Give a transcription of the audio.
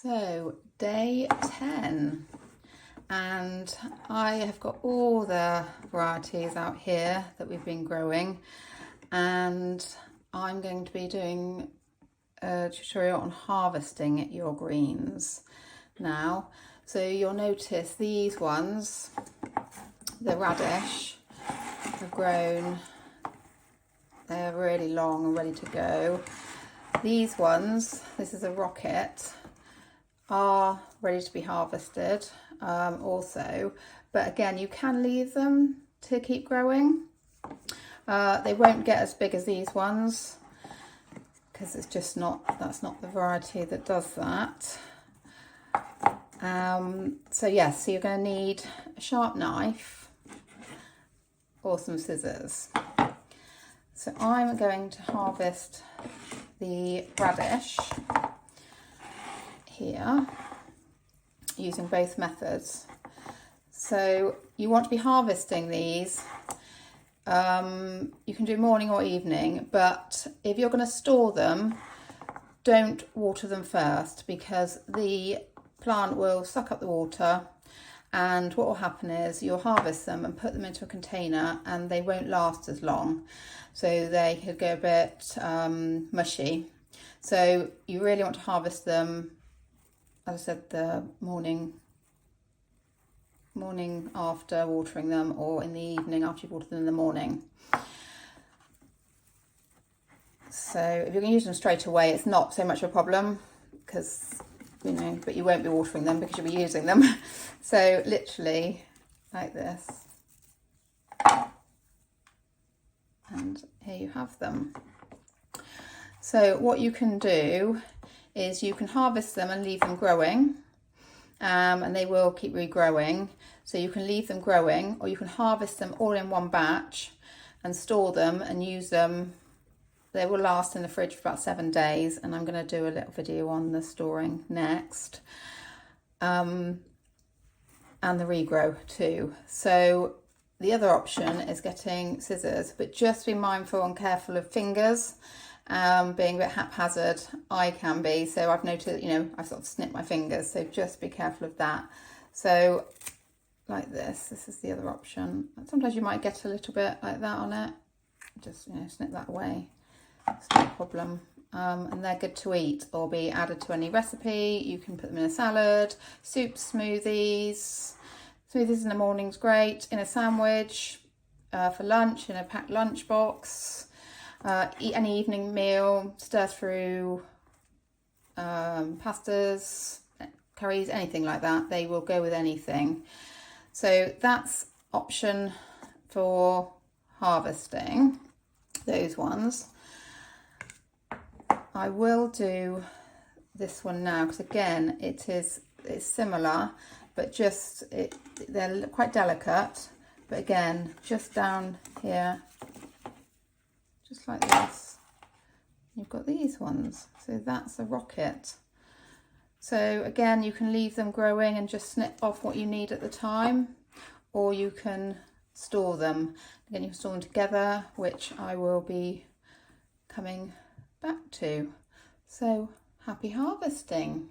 So day 10, and I have got all the varieties out here that we've been growing, and I'm going to be doing a tutorial on harvesting your greens now. So you'll notice these ones, the radish, have grown. They're really long and ready to go. These ones, this is a rocket, are ready to be harvested also, but again, you can leave them to keep growing. They won't get as big as these ones because it's just not, that's not the variety that does that. So yes, so you're going to need a sharp knife or some scissors. So I'm going to harvest the radish here using both methods. So you want to be harvesting these, you can do morning or evening, but if you're going to store them, don't water them first, because the plant will suck up the water, and what will happen is you'll harvest them and put them into a container and they won't last as long, so they could go a bit mushy. So you really want to harvest them, as I said, the morning after watering them, or in the evening after you've watered them in the morning. So if you're going to use them straight away, it's not so much of a problem, because but you won't be watering them because you'll be using them. So literally like this, and here you have them. So what you can do is you can harvest them and leave them growing, and they will keep regrowing. So you can leave them growing, or you can harvest them all in one batch and store them and use them. They will last in the fridge for about 7 days, and I'm going to do a little video on the storing next, and the regrow too. So the other option is getting scissors, but just be mindful and careful of fingers. Being a bit haphazard, I can be, so I've noticed, I've sort of snipped my fingers, so just be careful of that. So like this is the other option. Sometimes you might get a little bit like that on it, just snip that away, it's no problem. And they're good to eat or be added to any recipe. You can put them in a salad, soups, smoothies in the morning's great, in a sandwich, for lunch, in a packed lunch box. Eat any evening meal, stir through pastas, curries, anything like that. They will go with anything. So that's option for harvesting those ones. I will do this one now because again it's similar, but they're quite delicate. But again, just down here, just like this, you've got these ones. So that's a rocket. So again, you can leave them growing and just snip off what you need at the time, or you can store them. Again, you can store them together, which I will be coming back to. So happy harvesting.